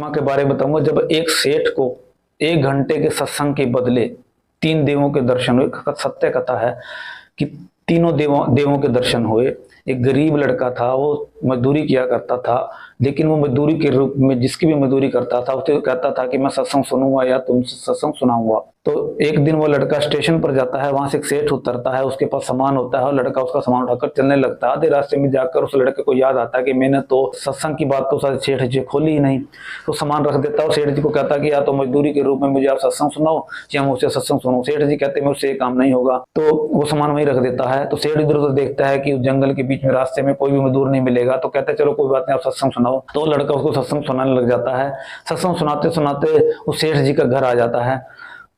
महिमा के बारे में बताऊंगा। जब एक सेठ को 1 घंटे के सत्संग के बदले 3 देवों के दर्शन हुए। सत्य कथा है कि तीनों देवों के दर्शन हुए। एक गरीब लड़का था, वो मजदूरी किया करता था, लेकिन वो मजदूरी के रूप में जिसकी भी मजदूरी करता था उसे कहता था कि मैं सत्संग सुनूंगा या तुमसे सत्संग सुनाऊंगा। तो एक दिन वो लड़का स्टेशन पर जाता है, वहां से एक सेठ उतरता है, उसके पास सामान होता है और लड़का उसका सामान उठाकर चलने लगता है। आधे रास्ते में जाकर उस लड़के को याद आता है कि मैंने तो सत्संग की बात तो सेठ जी खोली ही नहीं। तो सामान रख देता है और सेठ जी को कहता है कि या तो मजदूरी के रूप में मुझे आप सत्संग सुनाओ या मैं उससे सत्संग सुनाऊं। सेठ जी कहते हैं मुझसे ये काम नहीं होगा, तो वो सामान वहीं रख देता है। तो सेठ इधर उधर देखता है कि उस जंगल के बीच में रास्ते में कोई भी मजदूर नहीं मिलेगा, तो कहते हैं चलो कोई बात नहीं, आप सत्संग सुनाओ। तो लड़का उसको सत्संग सुनाने लग जाता है। सत्संग सुनाते सुनाते उस सेठ जी का घर आ जाता है।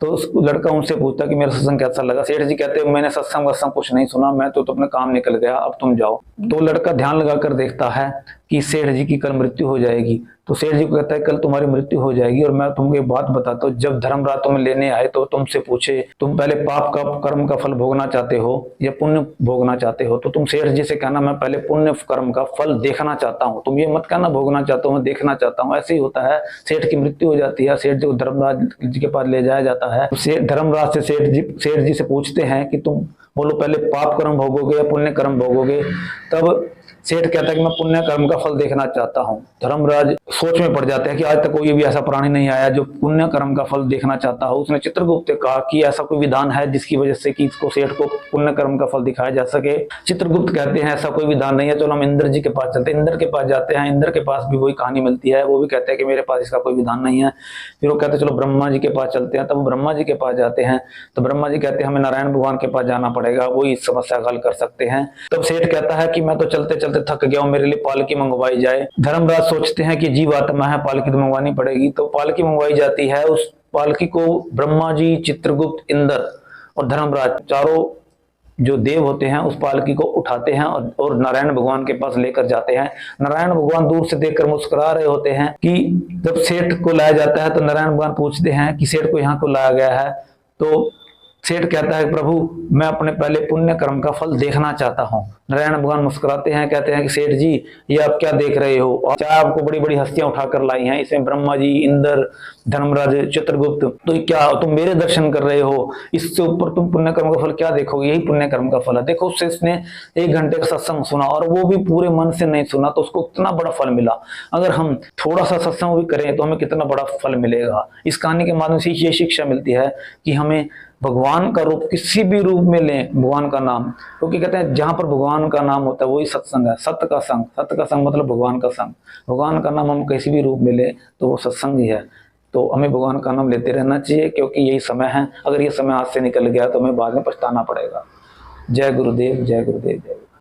तो उस लड़का उनसे पूछता कि मेरा सत्संग कैसा लगा। सेठ जी कहते हैं मैंने सत्संग वत्संग कुछ नहीं सुना, मैं तो अपने काम निकल गया, अब तुम जाओ। तो लड़का ध्यान लगाकर देखता है कि सेठ जी की कल मृत्यु हो जाएगी। तो सेठ जी को कहता है कल तुम्हारी मृत्यु हो जाएगी और मैं तुमको एक बात बताता हूँ, जब धर्मराज तुम्हें लेने आए तो तुमसे पूछे तुम पहले पाप का कर्म का फल भोगना चाहते हो या पुण्य भोगना चाहते हो, तो तुम सेठ जी से कहना मैं पहले पुण्य कर्म का फल देखना चाहता हूँ। तुम ये मत कहना भोगना चाहता हूँ, मैं देखना चाहता हूँ। ऐसे ही होता है, सेठ की मृत्यु हो जाती है, सेठ जी को धर्मराज जी के पास ले जाया जाता है। धर्मराज से सेठ जी से पूछते हैं कि तुम बोलो पहले पाप कर्म भोगोगे या पुण्य कर्म भोगोगे। तब सेठ कहता है कि मैं पुण्य कर्म का फल देखना चाहता हूँ। धर्मराज सोच में पड़ जाते हैं कि आज तक कोई भी ऐसा प्राणी नहीं आया जो पुण्य कर्म का फल देखना चाहता हो। उसने चित्रगुप्त से कहा कि ऐसा कोई विधान है जिसकी वजह से कि इसको सेठ को पुण्य कर्म का फल दिखाया जा सके। चित्रगुप्त कहते हैं ऐसा कोई विधान नहीं है, चलो हम इंद्र जी के पास चलते हैं। इंद्र के पास जाते हैं, इंद्र के पास भी वही कहानी मिलती है, वो भी कहते हैं कि मेरे पास इसका कोई विधान नहीं है। फिर वो कहते हैं चलो ब्रह्मा जी के पास चलते हैं। तब ब्रह्मा जी के पास जाते हैं तो ब्रह्मा जी कहते हैं हमें नारायण भगवान के पास जाना पड़ेगा, वो इस समस्या का हल कर सकते हैं। तब सेठ कहता है कि मैं तो चलते चलते थक गया हूं, मेरे लिए पालकी मंगवाई जाए। धर्मराज सोचते हैं कि जीव आत्मा है, पालकी तो मंगवानी पड़ेगी। तो पालकी मंगवाई जाती है। उस पालकी को ब्रह्मा जी, चित्रगुप्त, इंद्र और धर्मराज चारों जो देव होते हैं उस पालकी को उठाते हैं और नारायण भगवान के पास लेकर जाते हैं। नारायण भगवान दूर से देखकर मुस्कुरा रहे होते हैं कि जब सेठ को लाया जाता है तो नारायण भगवान पूछते हैं कि सेठ को यहाँ को लाया गया है। तो सेठ कहता है प्रभु मैं अपने पहले पुण्य कर्म का फल देखना चाहता हूँ। नारायण भगवान मुस्कुराते हैं, कहते हैं कि सेठ जी ये आप क्या देख रहे हो, चाहे आपको बड़ी बड़ी हस्तियां उठाकर लाई हैं, इसमें ब्रह्मा जी, इंद्र, धर्मराज, चित्रगुप्त, तो क्या तुम मेरे दर्शन कर रहे हो, इससे ऊपर तुम पुण्य कर्म का फल क्या देखोगे, यही पुण्य कर्म का फल है। देखो उससे इसने 1 घंटे का सत्संग सुना और वो भी पूरे मन से नहीं सुना, तो उसको इतना बड़ा फल मिला। अगर हम थोड़ा सा सत्संग भी करें तो हमें कितना बड़ा फल मिलेगा। इस कहानी के माध्यम से ये शिक्षा मिलती है कि हमें भगवान का रूप किसी भी रूप में लें, भगवान का नाम, क्योंकि कहते हैं जहां पर भगवान का नाम होता है वही सत्संग है। सत्य का संग, सत्य का संग मतलब भगवान का संग। भगवान का नाम हम किसी भी रूप में लें तो वो सत्संग ही है। तो हमें भगवान का नाम लेते रहना चाहिए, क्योंकि यही समय है। अगर ये समय हाथ से निकल गया तो हमें बाद में पछताना पड़ेगा। जय गुरुदेव, जय गुरुदेव, जय।